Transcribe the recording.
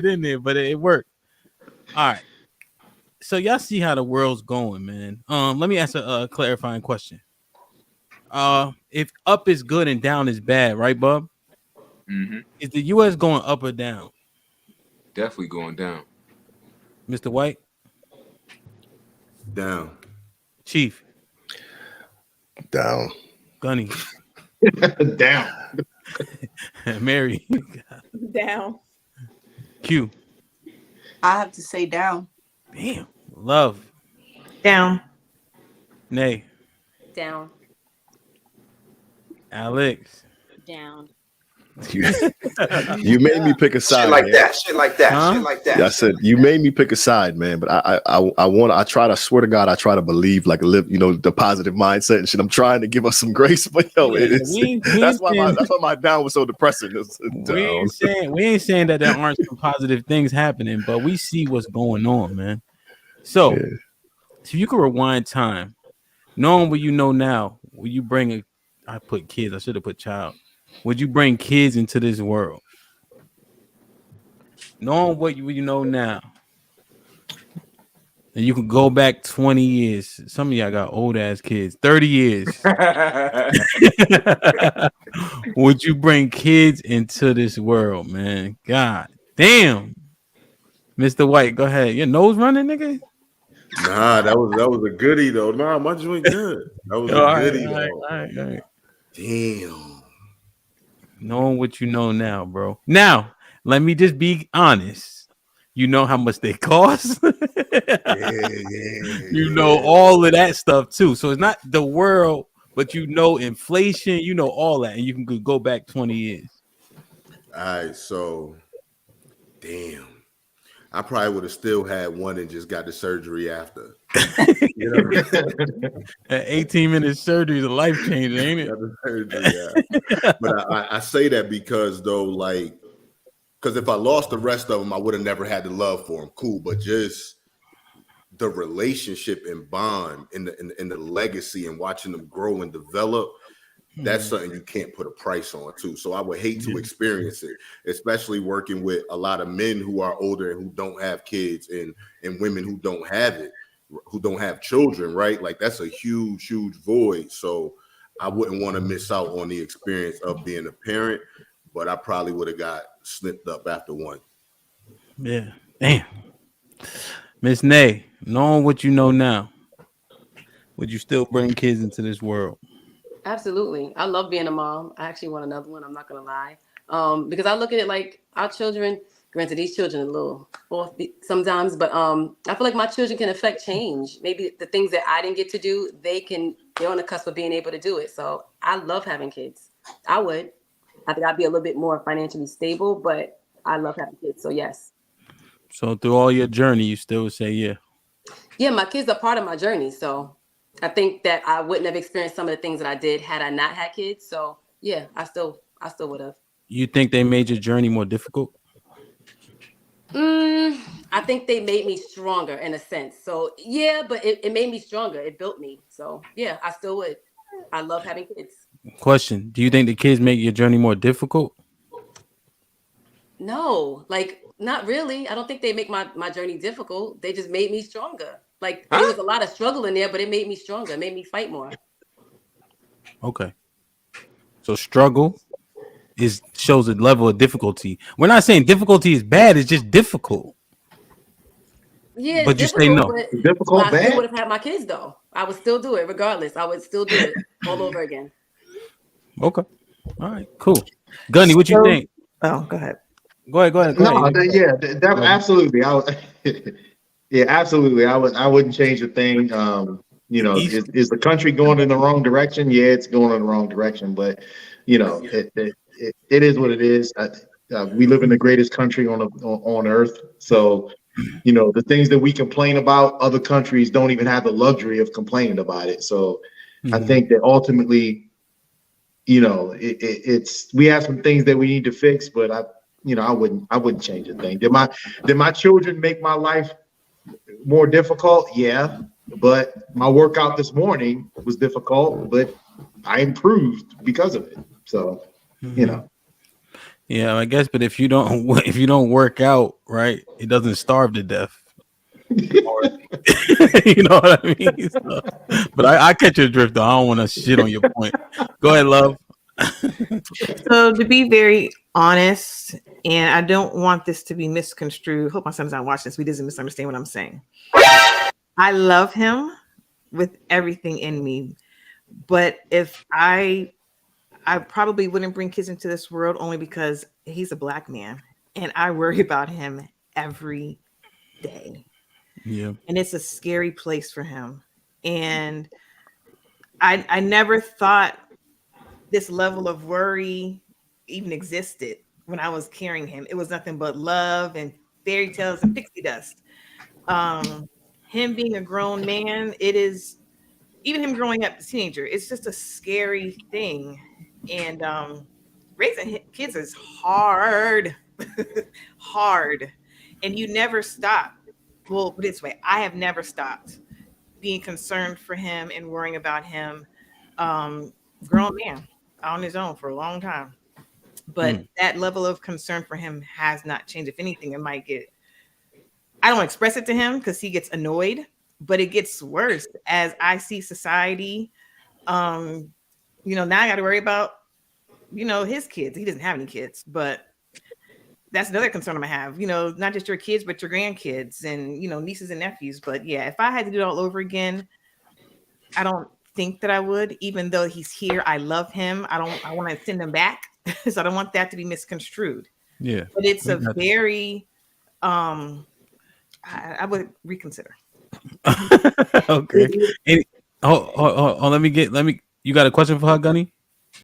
in there, but it worked. All right. So y'all see how the world's going, man. Let me ask a clarifying question. If up is good and down is bad, right, Bub? Is the U.S. going up or down? Definitely going down. Mr. White, Down. Chief, Down. Gunny, Down. Mary, Down. Q. I have to say down. Damn. Love, Down. Nay, Down. Alex. Down. You made me pick a side. Shit like man. that. Shit like that. Huh? Shit like that. I said you made me pick a side, man. But I try to swear to God, I try to believe, like live, the positive mindset and shit. I'm trying to give us some grace, but that's why my down was so depressing. We ain't saying that there aren't some positive things happening, but we see what's going on, man. So, if you could rewind time, knowing what you know now, will you bring I put kids, I should have put child. Would you bring kids into this world? Knowing what you know now, and you can go back 20 years. Some of y'all got old ass kids, 30 years. Would you bring kids into this world, man? God damn. Mr. White, go ahead. Your nose running, nigga? Nah, that was a goodie though. Nah, my joint good. That was a goodie though. All right. Damn. Knowing what you know now, bro. Now, let me just be honest. You know how much they cost. You know all of that stuff too. So it's not the world, but inflation, all that, and you can go back 20 years. All right, so damn. I probably would have still had one and just got the surgery after. That 18-minute surgery is a life changer, ain't it? The surgery, yeah. But I say that because because if I lost the rest of them, I would have never had the love for them. Cool, but just the relationship and bond and the legacy and watching them grow and develop. That's something you can't put a price on too. So I would hate to experience it, especially working with a lot of men who are older and who don't have kids and women who don't have children, right? Like that's a huge, huge void. So I wouldn't want to miss out on the experience of being a parent, but I probably would have got snipped up after one. Yeah. Damn. Miss Nay, knowing what you know now, would you still bring kids into this world? Absolutely. I love being a mom. I actually want another one. I'm not going to lie. Because I look at it like our children, granted, these children are a little off sometimes, but I feel like my children can affect change. Maybe the things that I didn't get to do, they're on the cusp of being able to do it. So I love having kids. I would. I think I'd be a little bit more financially stable, but I love having kids. So yes. So through all your journey, you still would say, yeah. Yeah, my kids are part of my journey. So I think that I wouldn't have experienced some of the things that I did had I not had kids. So yeah, I still would have. You think they made your journey more difficult? I think they made me stronger in a sense. So yeah, but it made me stronger. It built me. So yeah, I still would. I love having kids. Question: do you think the kids make your journey more difficult? No, like not really. I don't think they make my journey difficult. They just made me stronger. Like there was a lot of struggle in there, but it made me stronger. It made me fight more. Okay. So struggle shows a level of difficulty. We're not saying difficulty is bad. It's just difficult. Yeah, but you say no. Difficult, I bad. still would have had my kids though. I would still do it regardless. I would still do it all over again. Okay. All right. Cool. Gunny, what you think? Oh, go ahead. Go ahead. Absolutely. Yeah, absolutely. I wouldn't change a thing. Is the country going in the wrong direction? Yeah, it's going in the wrong direction. But it is what it is. We live in the greatest country on earth. So the things that we complain about, other countries don't even have the luxury of complaining about it. So I think that ultimately, it's we have some things that we need to fix. But I wouldn't change a thing. Did my children make my life more difficult? Yeah, but my workout this morning was difficult, but I improved because of it. So, Yeah, I guess. But if you don't work out, right, it doesn't starve to death. You know what I mean? So, but I catch your drift though. I don't want to shit on your point. Go ahead, love. So to be very honest, and I don't want this to be misconstrued. Hope my son's not watching this. He doesn't misunderstand what I'm saying. I love him with everything in me, but if I probably wouldn't bring kids into this world only because he's a Black man, and I worry about him every day. Yeah, and it's a scary place for him, and I never thought this level of worry even existed when I was carrying him. It was nothing but love and fairy tales and pixie dust. Him being a grown man, it is, even him growing up as a teenager, it's just a scary thing. And raising kids is hard, hard, and you never stop. Well, put it this way, I have never stopped being concerned for him and worrying about him. Grown man on his own for a long time, but that level of concern for him has not changed. If anything, it might get, I don't express it to him because he gets annoyed, but it gets worse as I see society. Now I got to worry about, his kids. He doesn't have any kids, but that's another concern I'm gonna have, not just your kids, but your grandkids and, nieces and nephews. But yeah, if I had to do it all over again, I don't think that I would, even though he's here. I love him. I want to send him back. So I don't want that to be misconstrued. Yeah. But it's a very, I would reconsider. Okay. Let me, you got a question for her, Gunny?